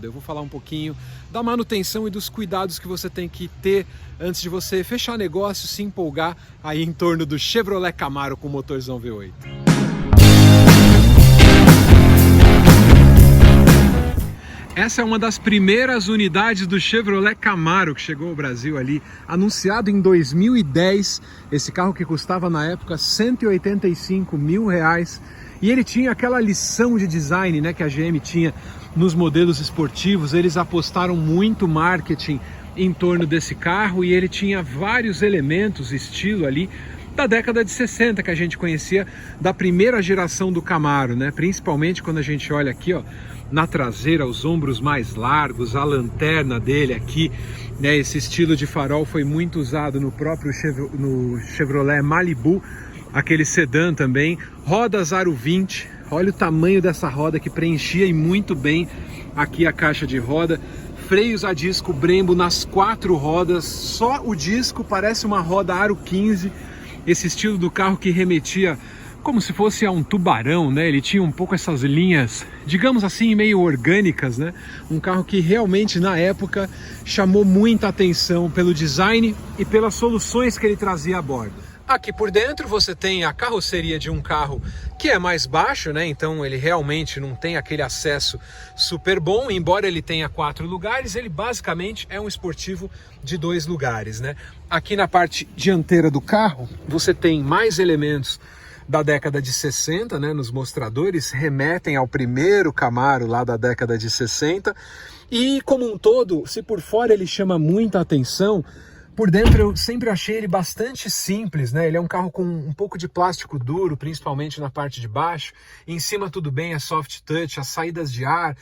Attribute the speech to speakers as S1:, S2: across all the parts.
S1: Eu vou falar um pouquinho da manutenção e dos cuidados que você tem que ter antes de você fechar negócio, se empolgar aí em torno do Chevrolet Camaro com motorzão V8. Essa é uma das primeiras unidades do Chevrolet Camaro que chegou ao Brasil ali, anunciado em 2010, esse carro que custava na época R$185 mil, e ele tinha aquela lição de design, né, que a GM tinha nos modelos esportivos. Eles apostaram muito marketing em torno desse carro e ele tinha vários elementos, estilo ali, da década de 60 que a gente conhecia da primeira geração do Camaro, né? Principalmente quando a gente olha aqui, ó, na traseira, os ombros mais largos, a lanterna dele aqui, né? Esse estilo de farol foi muito usado no próprio Chevrolet Malibu, aquele sedã também. Rodas aro 20, olha o tamanho dessa roda que preenchia e muito bem aqui a caixa de roda. Freios a disco Brembo nas 4 rodas, só o disco parece uma roda aro 15. Esse estilo do carro que remetia como se fosse a um tubarão, né? Ele tinha um pouco essas linhas, digamos assim, meio orgânicas, né? Um carro que realmente na época chamou muita atenção pelo design e pelas soluções que ele trazia a bordo. Aqui por dentro você tem a carroceria de um carro que é mais baixo, né? Então ele realmente não tem aquele acesso super bom, embora ele tenha 4 lugares, ele basicamente é um esportivo de 2 lugares, né? Aqui na parte dianteira do carro você tem mais elementos da década de 60, né? Nos mostradores, remetem ao primeiro Camaro lá da década de 60, e como um todo, se por fora ele chama muita atenção, por dentro eu sempre achei ele bastante simples, né? Ele é um carro com um pouco de plástico duro, principalmente na parte de baixo. Em cima tudo bem, é soft touch, as saídas de ar.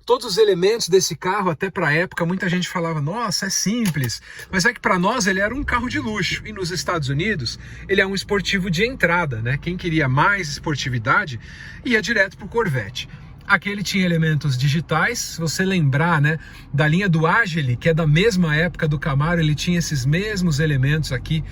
S1: Todos os elementos desse carro, até para a época, muita gente falava, nossa, é simples. Mas é que para nós ele era um carro de luxo. E nos Estados Unidos ele é um esportivo de entrada, né? Quem queria mais esportividade ia direto para o Corvette. Aqui ele tinha elementos digitais, se você lembrar, né, da linha do Agile, que é da mesma época do Camaro, ele tinha esses mesmos elementos aqui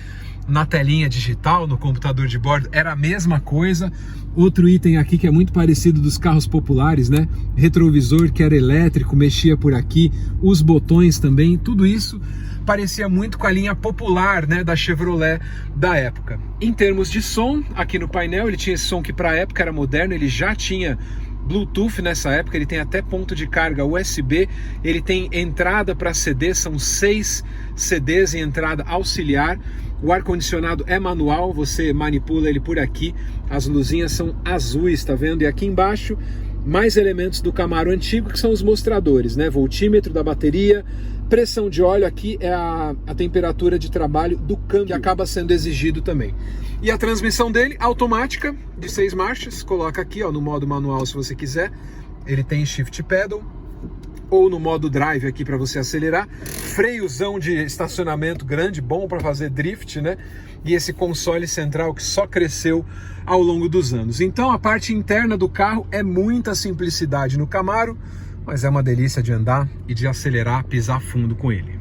S1: na telinha digital, no computador de bordo, era a mesma coisa. Outro item aqui que é muito parecido dos carros populares, né, retrovisor que era elétrico, mexia por aqui, os botões também, tudo isso parecia muito com a linha popular, né, da Chevrolet da época. Em termos de som, aqui no painel ele tinha esse som que para a época era moderno, ele já tinha Bluetooth nessa época, ele tem até ponto de carga USB, ele tem entrada para CD, são 6 CDs em entrada auxiliar, o ar-condicionado é manual, você manipula ele por aqui, as luzinhas são azuis, tá vendo? E aqui embaixo, mais elementos do Camaro antigo, que são os mostradores, né? Voltímetro da bateria, pressão de óleo, aqui é a temperatura de trabalho do câmbio, que acaba sendo exigido também. E a transmissão dele, automática, de 6 marchas, coloca aqui, ó, no modo manual se você quiser. Ele tem shift pedal, ou no modo drive aqui para você acelerar. Freiozão de estacionamento grande, bom para fazer drift, né? E esse console central que só cresceu ao longo dos anos. Então a parte interna do carro é muita simplicidade no Camaro, mas é uma delícia de andar e de acelerar, pisar fundo com ele.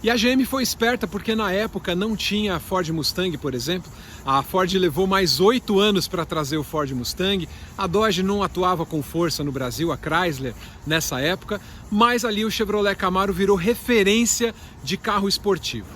S1: E a GM foi esperta porque na época não tinha Ford Mustang, por exemplo. A Ford levou mais 8 anos para trazer o Ford Mustang. A Dodge não atuava com força no Brasil, a Chrysler nessa época, mas ali o Chevrolet Camaro virou referência de carro esportivo.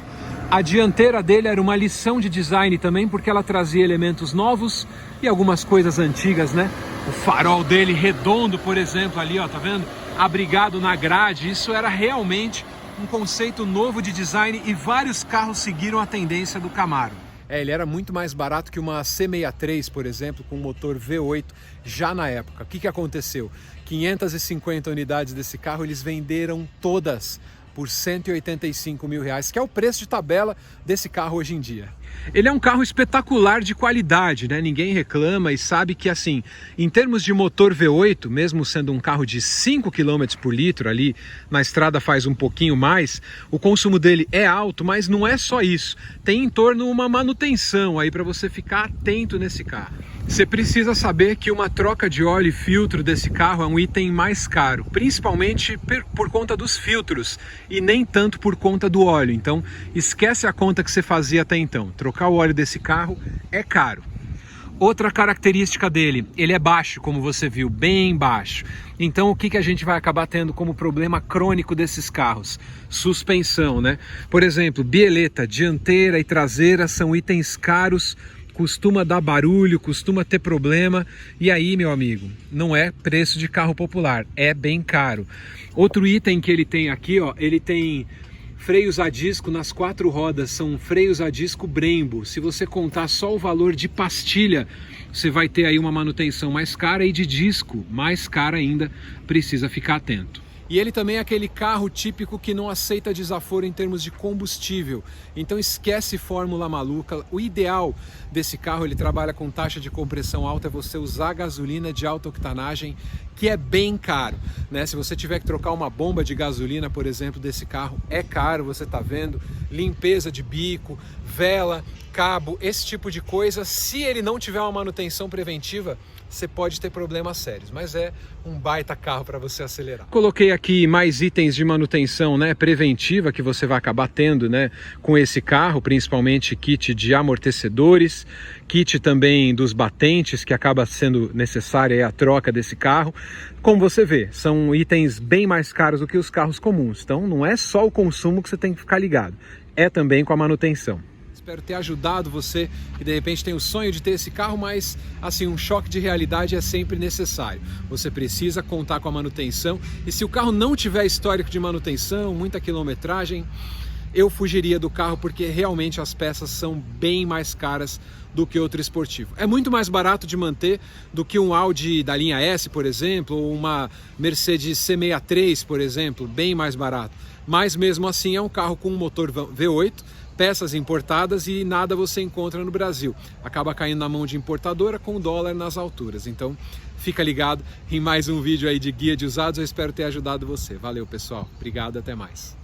S1: A dianteira dele era uma lição de design também, porque ela trazia elementos novos e algumas coisas antigas, né? O farol dele redondo, por exemplo, ali, ó, tá vendo? Abrigado na grade, isso era realmente um conceito novo de design e vários carros seguiram a tendência do Camaro. Ele era muito mais barato que uma C63, por exemplo, com motor V8 já na época. O que aconteceu? 550 unidades desse carro, eles venderam todas por R$185 mil, que é o preço de tabela desse carro hoje em dia. Ele é um carro espetacular de qualidade, né? Ninguém reclama e sabe que, assim, em termos de motor V8, mesmo sendo um carro de 5 km por litro ali, na estrada faz um pouquinho mais, o consumo dele é alto, mas não é só isso. Tem em torno uma manutenção aí para você ficar atento nesse carro. Você precisa saber que uma troca de óleo e filtro desse carro é um item mais caro, principalmente por conta dos filtros e nem tanto por conta do óleo. Então esquece a conta que você fazia até então. Trocar o óleo desse carro é caro. Outra característica dele, ele é baixo, como você viu, bem baixo. Então o que a gente vai acabar tendo como problema crônico desses carros? Suspensão, né? Por exemplo, bieleta, dianteira e traseira são itens caros, costuma dar barulho, costuma ter problema. E aí, meu amigo, não é preço de carro popular, é bem caro. Outro item que ele tem aqui, ó, ele tem freios a disco nas 4 rodas, são freios a disco Brembo. Se você contar só o valor de pastilha, você vai ter aí uma manutenção mais cara, e de disco mais cara ainda, precisa ficar atento. E ele também é aquele carro típico que não aceita desaforo em termos de combustível. Então esquece fórmula maluca. O ideal desse carro, ele trabalha com taxa de compressão alta, é você usar gasolina de alta octanagem, que é bem caro, né? Se você tiver que trocar uma bomba de gasolina, por exemplo, desse carro, é caro, você tá vendo. Limpeza de bico, vela, cabo, esse tipo de coisa. Se ele não tiver uma manutenção preventiva, você pode ter problemas sérios, mas é um baita carro para você acelerar. Coloquei aqui mais itens de manutenção, né, preventiva, que você vai acabar tendo, né, com esse carro, principalmente kit de amortecedores, kit também dos batentes, que acaba sendo necessária a troca desse carro. Como você vê, são itens bem mais caros do que os carros comuns, então não é só o consumo que você tem que ficar ligado, é também com a manutenção. Espero ter ajudado você que de repente tem o sonho de ter esse carro, mas assim, um choque de realidade é sempre necessário. Você precisa contar com a manutenção, e se o carro não tiver histórico de manutenção, muita quilometragem, eu fugiria do carro, porque realmente as peças são bem mais caras do que outro esportivo. É muito mais barato de manter do que um Audi da linha S, por exemplo, ou uma Mercedes C63, por exemplo, bem mais barato. Mas mesmo assim é um carro com um motor V8, peças importadas, e nada você encontra no Brasil. Acaba caindo na mão de importadora com o dólar nas alturas. Então fica ligado em mais um vídeo aí de guia de usados. Eu espero ter ajudado você. Valeu, pessoal. Obrigado, até mais.